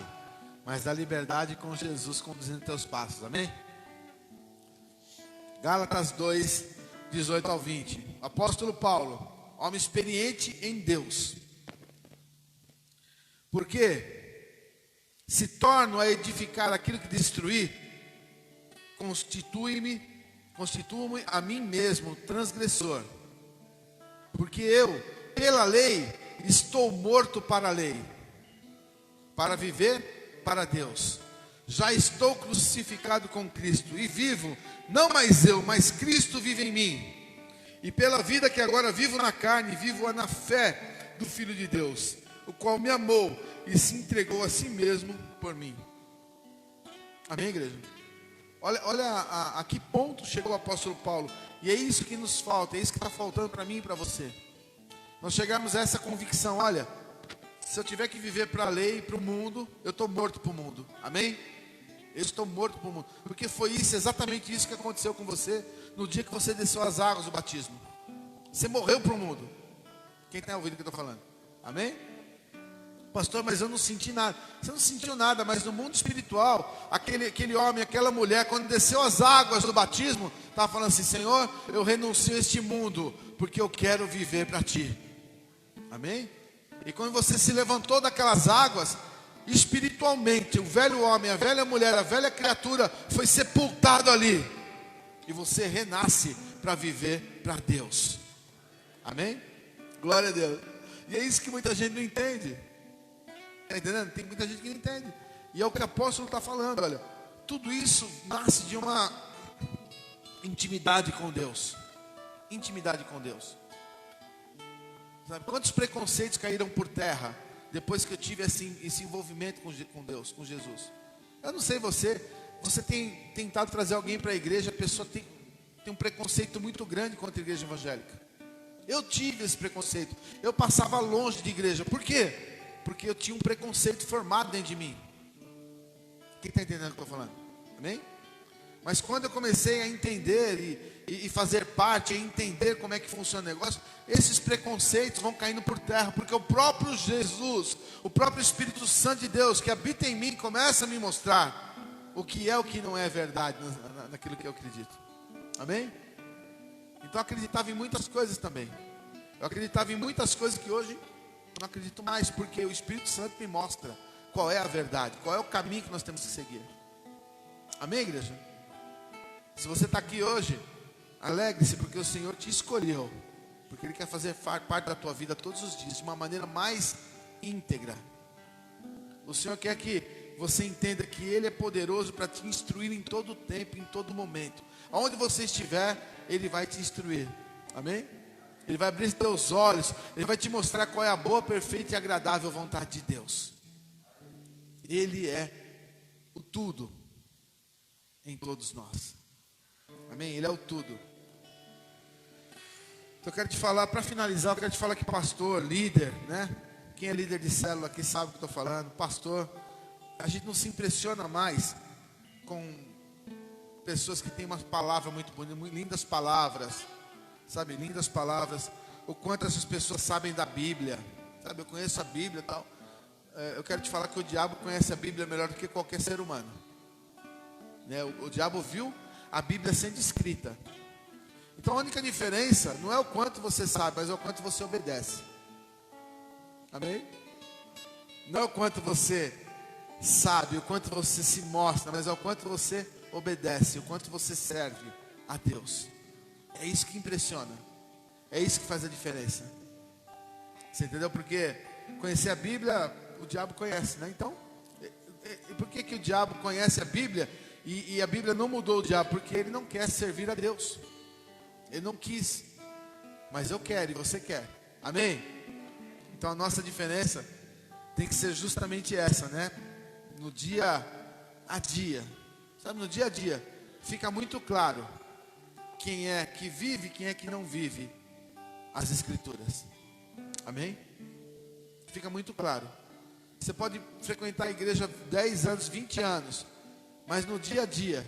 A: mas da liberdade com Jesus conduzindo teus passos. Amém? Gálatas 2, 18 ao 20. Apóstolo Paulo, homem experiente em Deus. Porque se torno a edificar aquilo que destruí, constituo-me a mim mesmo transgressor. Porque eu, pela lei, estou morto para a lei, para viver para Deus. Já estou crucificado com Cristo e vivo, não mais eu, mas Cristo vive em mim. E pela vida que agora vivo na carne, vivo na fé do Filho de Deus, o qual me amou e se entregou a si mesmo por mim. Amém, igreja? Olha a que ponto chegou o apóstolo Paulo. E é isso que nos falta, é isso que está faltando para mim e para você. Nós chegamos a essa convicção: olha, se eu tiver que viver para a lei e para o mundo, eu estou morto para o mundo. Amém? Eu estou morto para o mundo. Porque foi isso, exatamente isso que aconteceu com você no dia que você desceu as águas do batismo. Você morreu para o mundo. Quem está ouvindo o que eu estou falando? Amém? Pastor, mas eu não senti nada. Você não sentiu nada, mas no mundo espiritual, aquele homem, aquela mulher, quando desceu as águas do batismo, estava falando assim: Senhor, eu renuncio a este mundo, porque eu quero viver para Ti. Amém? E quando você se levantou daquelas águas, espiritualmente, o velho homem, a velha mulher, a velha criatura foi sepultado ali. E você renasce para viver para Deus. Amém? Glória a Deus. E é isso que muita gente não entende. Está entendendo? Tem muita gente que não entende. E é o que o apóstolo está falando, olha. Tudo isso nasce de uma intimidade com Deus. Intimidade com Deus. Sabe, quantos preconceitos caíram por terra depois que eu tive esse envolvimento com Deus, com Jesus? Eu não sei você tem tentado trazer alguém para a igreja, a pessoa tem um preconceito muito grande contra a igreja evangélica. Eu tive esse preconceito. Eu passava longe de igreja. Por quê? Porque eu tinha um preconceito formado dentro de mim. Quem está entendendo o que eu estou falando? Amém? Mas quando eu comecei a entender e fazer parte, a entender como é que funciona o negócio, esses preconceitos vão caindo por terra, porque o próprio Jesus, o próprio Espírito Santo de Deus que habita em mim, começa a me mostrar o que é o que não é verdade naquilo que eu acredito. Amém? Então eu acreditava em muitas coisas também. Eu acreditava em muitas coisas que hoje não acredito mais, porque o Espírito Santo me mostra qual é a verdade, qual é o caminho que nós temos que seguir. Amém, igreja? Se você está aqui hoje, alegre-se, porque o Senhor te escolheu, porque Ele quer fazer parte da tua vida todos os dias, de uma maneira mais íntegra. O Senhor quer que você entenda que Ele é poderoso para te instruir em todo tempo, em todo momento. Aonde você estiver, Ele vai te instruir. Amém? Ele vai abrir os teus olhos, Ele vai te mostrar qual é a boa, perfeita e agradável vontade de Deus. Ele é o tudo em todos nós. Amém? Ele é o tudo. Então eu quero te falar, para finalizar, eu quero te falar que pastor, líder, né? Quem é líder de célula aqui sabe o que eu estou falando. Pastor, a gente não se impressiona mais com pessoas que têm uma palavra muito bonita, muito lindas palavras, sabe, lindas palavras. O quanto essas pessoas sabem da Bíblia, sabe, eu conheço a Bíblia e tal. Eu quero te falar que o diabo conhece a Bíblia melhor do que qualquer ser humano, né? O diabo viu a Bíblia sendo escrita. Então a única diferença não é o quanto você sabe, mas é o quanto você obedece. Amém? Não é o quanto você sabe, o quanto você se mostra, mas é o quanto você obedece, o quanto você serve a Deus. É isso que impressiona. É isso que faz a diferença. Você entendeu? Porque conhecer a Bíblia, o diabo conhece, né? Então, por que o diabo conhece a Bíblia e a Bíblia não mudou o diabo? Porque ele não quer servir a Deus. Ele não quis. Mas eu quero e você quer. Amém? Então a nossa diferença tem que ser justamente essa, né? No dia a dia. Sabe, no dia a dia fica muito claro quem é que vive, quem é que não vive as Escrituras. Amém? Fica muito claro. Você pode frequentar a igreja 10 anos, 20 anos, mas no dia a dia,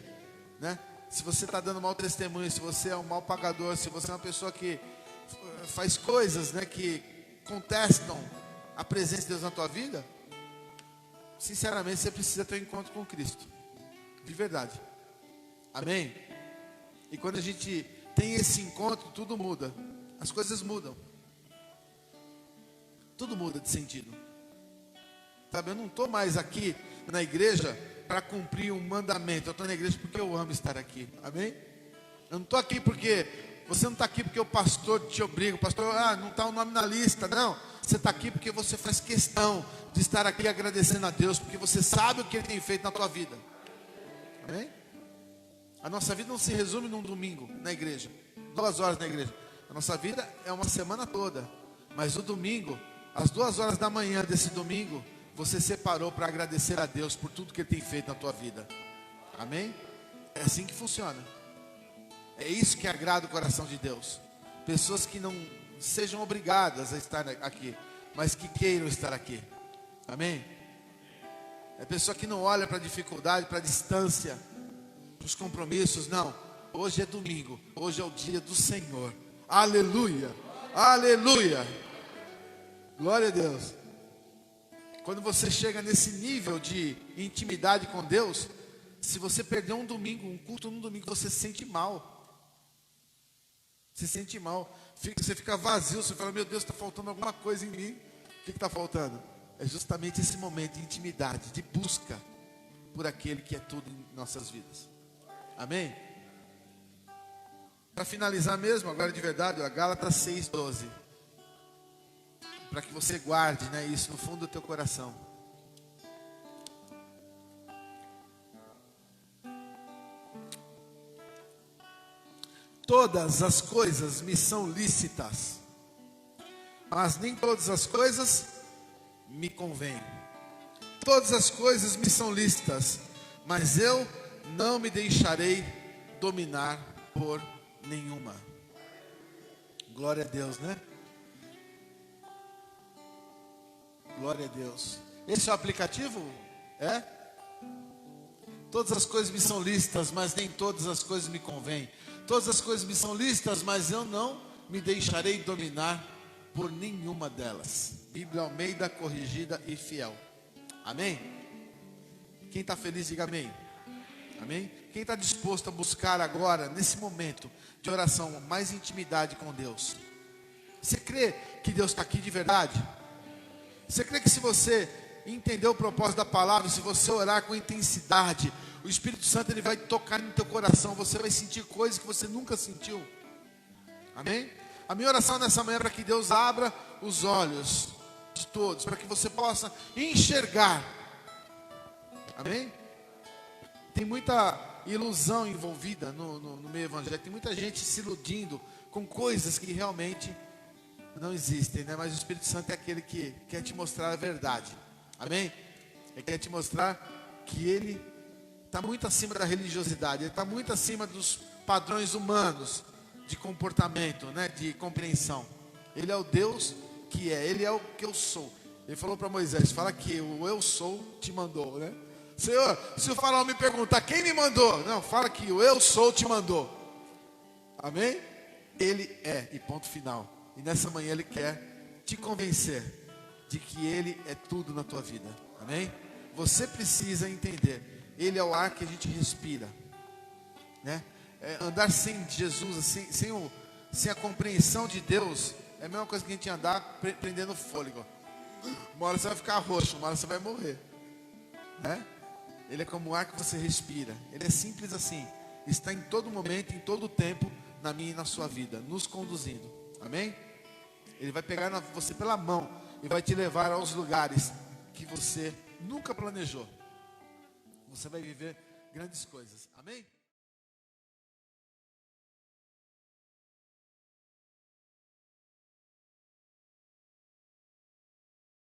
A: né? Se você está dando mau testemunho, se você é um mau pagador, se você é uma pessoa que faz coisas, né, que contestam a presença de Deus na tua vida, sinceramente você precisa ter um encontro com Cristo. De verdade. Amém? E quando a gente tem esse encontro, tudo muda. As coisas mudam. Tudo muda de sentido. Sabe, eu não estou mais aqui na igreja para cumprir um mandamento. Eu estou na igreja porque eu amo estar aqui. Amém? Eu não estou aqui porque... Você não está aqui porque o pastor te obriga. O pastor, não está o nome na lista. Não, você está aqui porque você faz questão de estar aqui agradecendo a Deus, porque você sabe o que Ele tem feito na tua vida. Amém? A nossa vida não se resume num domingo na igreja, 2 horas na igreja. A nossa vida é uma semana toda. Mas o domingo, às 2 horas da manhã desse domingo, você separou para agradecer a Deus por tudo que Ele tem feito na tua vida. Amém? É assim que funciona. É isso que agrada o coração de Deus. Pessoas que não sejam obrigadas a estar aqui, mas que queiram estar aqui. Amém? É pessoa que não olha para a dificuldade, para a distância, para os compromissos. Não, hoje é domingo, hoje é o dia do Senhor. Aleluia, aleluia. Glória a Deus. Quando você chega nesse nível de intimidade com Deus, se você perder um domingo, um culto num domingo, você se sente mal. Se sente mal, você fica vazio, você fala, meu Deus, está faltando alguma coisa em mim. O que está faltando? É justamente esse momento de intimidade, de busca por aquele que é tudo em nossas vidas. Amém? Para finalizar mesmo, agora de verdade, Gálatas 6:12. Para que você guarde, né, isso no fundo do teu coração. Todas as coisas me são lícitas, mas nem todas as coisas me convêm. Todas as coisas me são lícitas, mas eu não me deixarei dominar por nenhuma. Glória a Deus, né? Glória a Deus. Esse é o aplicativo? É? Todas as coisas me são lícitas, mas nem todas as coisas me convêm. Todas as coisas me são lícitas, mas eu não me deixarei dominar por nenhuma delas. Bíblia Almeida, corrigida e fiel. Amém? Quem está feliz, diga amém. Amém? Quem está disposto a buscar agora, nesse momento de oração, mais intimidade com Deus? Você crê que Deus está aqui de verdade? Você crê que se você entender o propósito da palavra, se você orar com intensidade, o Espírito Santo ele vai tocar no teu coração, você vai sentir coisas que você nunca sentiu? Amém? A minha oração nessa manhã é para que Deus abra os olhos de todos, para que você possa enxergar. Amém? Tem muita ilusão envolvida no meio evangélico, tem muita gente se iludindo com coisas que realmente não existem, né? Mas o Espírito Santo é aquele que quer te mostrar a verdade. Amém? Ele quer te mostrar que Ele está muito acima da religiosidade, Ele está muito acima dos padrões humanos de comportamento, né? De compreensão. Ele é o Deus que é, Ele é o que eu sou. Ele falou para Moisés, fala que o eu sou te mandou, né? Senhor, se o faraó me perguntar quem me mandou, não, fala que o eu sou te mandou. Amém? Ele é, e ponto final. E nessa manhã Ele quer te convencer de que Ele é tudo na tua vida. Amém? Você precisa entender, Ele é o ar que a gente respira, né? Andar sem Jesus, sem a compreensão de Deus, é a mesma coisa que a gente andar prendendo fôlego. Uma hora você vai ficar roxo, uma hora você vai morrer, né? Ele é como o ar que você respira. Ele é simples assim, está em todo momento, em todo tempo, na minha e na sua vida, nos conduzindo. Amém? Ele vai pegar você pela mão e vai te levar aos lugares que você nunca planejou. Você vai viver grandes coisas. Amém?